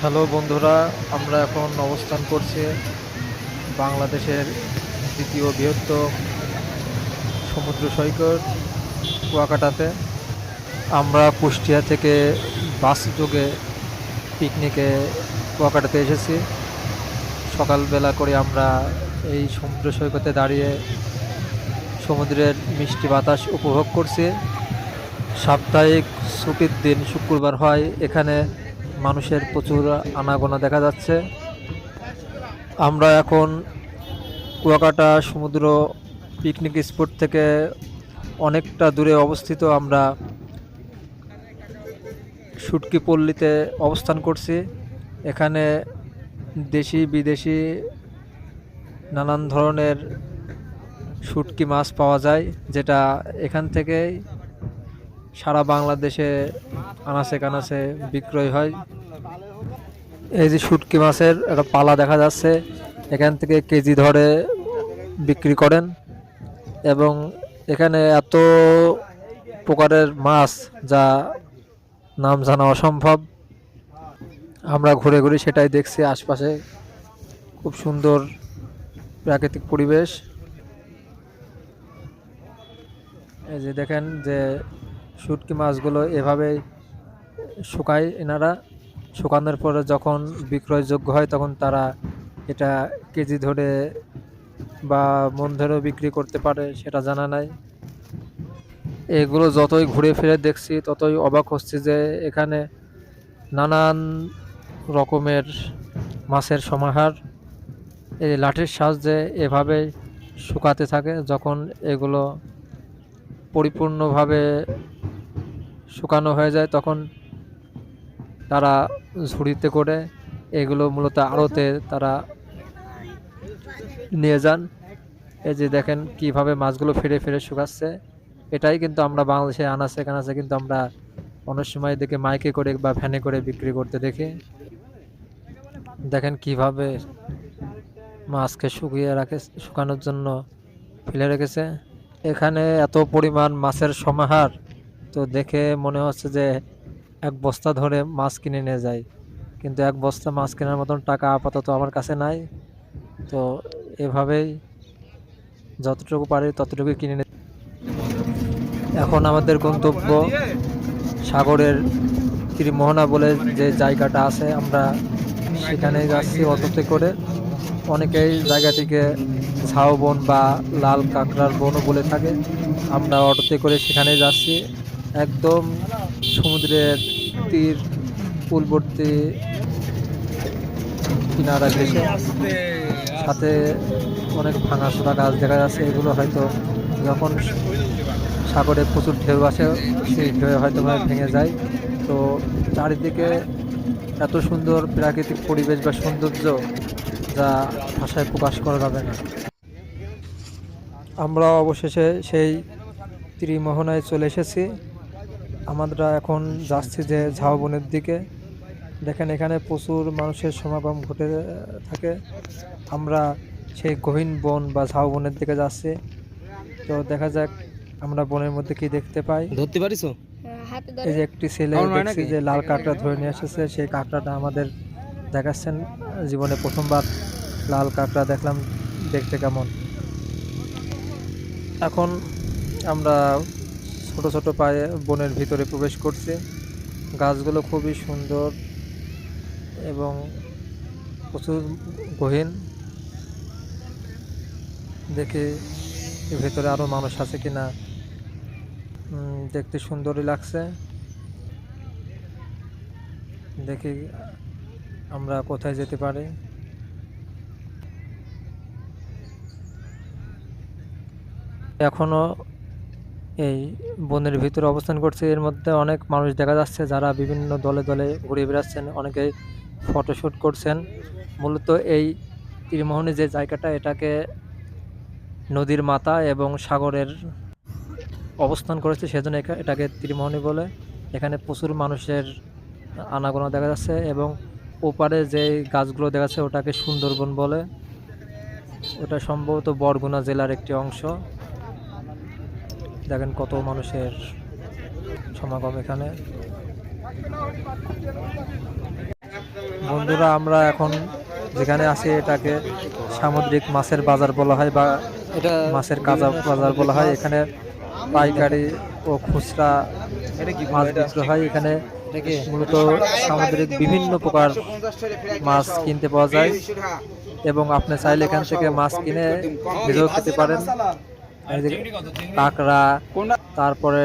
Hello বন্ধুরা, আমরা এখন অবস্থান করছি বাংলাদেশের দ্বিতীয় বৃহত্তম সমুদ্র সৈকত কুয়াকাটাতে। আমরা কুষ্টিয়া থেকে বাস যোগে পিকনিকে কুয়াকাটাতে এসেছি। সকালবেলা করে আমরা এই সমুদ্র সৈকতে দাঁড়িয়ে সমুদ্রের মিষ্টি বাতাস উপভোগ করছি। সাপ্তাহিক ছুটির দিন শুক্রবার হয়, এখানে মানুষের প্রচুর আনাগোনা দেখা যাচ্ছে। আমরা এখন কুয়াকাটা সমুদ্র পিকনিক স্পট থেকে অনেকটা দূরে অবস্থিত আমরা শুটকি পল্লীতে অবস্থান করছি। এখানে দেশি বিদেশি নানান ধরনের শুটকি মাছ পাওয়া যায়, যেটা এখান থেকেই সারা বাংলাদেশে আনাচে কানাচে বিক্রয় হয়। এই যে শুটকি মাছের একটা পালা দেখা যাচ্ছে, এখান থেকে কেজি ধরে বিক্রি করেন এবং এখানে এত প্রকারের মাছ যা নাম জানা অসম্ভব। আমরা ঘুরে ঘুরে সেটাই দেখছি। আশপাশে খুব সুন্দর প্রাকৃতিক পরিবেশ। এই যে দেখেন যে শুটকি মাছগুলো এভাবেই শুকায় এনারা। শুকানোর পরে যখন বিক্রয়যোগ্য হয় তখন তারা এটা কেজি ধরে বা মন ধরেও বিক্রি করতে পারে, সেটা জানা নাই। এগুলো যতই ঘুরে ফিরে দেখছি ততই অবাক হচ্ছে যে এখানে নানান রকমের মাছের সমাহার এই লাঠির সাহায্যে এভাবে শুকাতে থাকে। যখন এগুলো পরিপূর্ণভাবে শুকানো হয়ে যায় তখন তারা ঝুড়িতে করে এগুলো মূলত আড়তে তারা নিয়ে যান। এই যে দেখেন কিভাবে মাছগুলো ফিরে ফিরে শুকাচ্ছে। এটাই কিন্তু আমরা বাংলাদেশে আনাচে কানাচে কিন্তু আমরা অনেক সময় দেখে মাইকে করে বা ভ্যানে করে বিক্রি করতে দেখি। দেখেন কিভাবে মাছকে শুকিয়ে রাখে, শুকানোর জন্য ফেলে রেখেছে। এখানে এত পরিমাণ মাছের সমাহার তো দেখে মনে হচ্ছে যে এক বস্তা ধরে মাছ কিনে নিয়ে যায়, কিন্তু এক বস্তা মাছ কেনার মতন টাকা আপাতত আমার কাছে নাই। তো এভাবেই যতটুকু পারি ততটুকু কিনে নিই। এখন আমাদের গন্তব্য সাগরের ত্রিমোহনা বলে যে জায়গাটা আছে, আমরা সেখানে যাচ্ছি অটোতে করে। অনেকেই জায়গাটিকে ঝাউবন বা লাল কাঁকড়ার বনও বলে থাকে। আমরা অটোতে করে সেখানে যাচ্ছি, একদম সমুদ্রের তীর কূলবর্তী কিনারা ঘেঁষে। সাথে অনেক ভাঙাচোরা গাছ দেখা যাচ্ছে। এগুলো হয়তো যখন সাগরে প্রচুর ঢেউ আসে সেই ঢেউ হয়তো ভেঙে যায়। তো চারিদিকে এত সুন্দর প্রাকৃতিক পরিবেশ বা সৌন্দর্য যা ভাষায় প্রকাশ করা যাবে না। আমরা অবশেষে সেই ত্রিমোহনায় চলে এসেছি। আমরা এখন যাচ্ছি যে ঝাউবনের দিকে। দেখেন এখানে প্রচুর মানুষের সমাগম ঘটে থাকে। আমরা সেই গহীন বন বা ঝাউবনের দিকে যাচ্ছি। তো দেখা যাক আমরা বনের মধ্যে কি দেখতে পাই। ধরতে পারিস? এই যে একটি ছেলে দেখছি যে লাল কাঁকড়া ধরে নিয়ে এসেছে, সেই কাঁকড়াটা আমাদের দেখাচ্ছেন। জীবনে প্রথমবার লাল কাঁকড়া দেখলাম, দেখতে কেমন। এখন আমরা ছোট ছোট পায়ে বনের ভিতরে প্রবেশ করছি। গাছগুলো খুবই সুন্দর এবং প্রচুর গহীন। দেখি এর ভেতরে আরো মানুষ আছে কিনা। দেখতে সুন্দরই লাগছে। দেখি আমরা কোথায় যেতে পারি। এখনো এই বনের ভিতরে অবস্থান করছে। এর মধ্যে অনেক মানুষ দেখা যাচ্ছে যারা বিভিন্ন দলে দলে ঘুরে বেড়াচ্ছেন, অনেকেই ফটোশ্যুট করছেন। মূলত এই ত্রিমোহনী যে জায়গাটা, এটাকে নদীর মাথা এবং সাগরের অবস্থান করেছে, সেজন্য এটাকে ত্রিমোহনী বলে। এখানে প্রচুর মানুষের আনাগোনা দেখা যাচ্ছে এবং ওপারে যে গাছগুলো দেখা যাচ্ছে ওটাকে সুন্দরবন বলে। ওটা সম্ভবত বরগুনা জেলার একটি অংশ। দেখেন কত মানুষের সমাগম এখানে। বন্ধুরা, আমরা এখন যেখানে আছি এটাকে সামুদ্রিক মাছের বাজার বলা হয় বা এটা মাছের কাঁচা বাজার বলা হয়। এখানে পাইকারি ও খুচরা মাছ বিক্রি হয়। এখানে মূলত সামুদ্রিক বিভিন্ন প্রকার মাছ কিনতে পাওয়া যায় এবং আপনি চাইলে এখান থেকে মাছ কিনে নিজেও খেতে পারেন। এই যে কাঁকড়া, তারপরে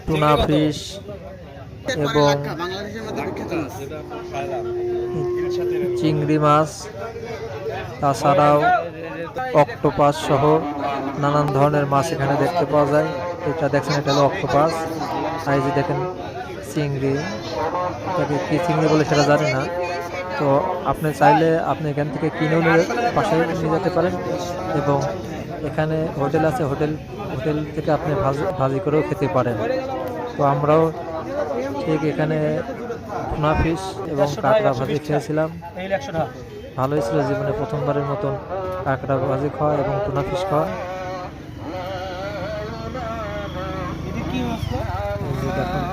টুনা ফিশ এবং চিংড়ি মাছ, তাছাড়াও অক্টোপাস সহ নানান ধরনের মাছ এখানে দেখতে পাওয়া যায়। এটা দেখছেন, এটা হলো অক্টোপাস। আর এই যে দেখেন চিংড়ি, এটাকে কি চিংড়ি বলে সেটা জানি না। তো আপনি চাইলে আপনি এখান থেকে কিনেও নিয়ে বাসায় নিয়ে যেতে পারেন এবং এখানে হোটেল আছে, হোটেল থেকে আপনি ভাজি করেও খেতে পারেন। তো আমরাও ঠিক এখানে টুনা ফিশ এবং কাঁকড়া ভাজি খেয়েছিলাম। ভালোই ছিল, জীবনে প্রথমবারের মতন কাঁকড়া ভাজি খাওয়া এবং টুনা ফিশ খাওয়া। এই যে দেখুন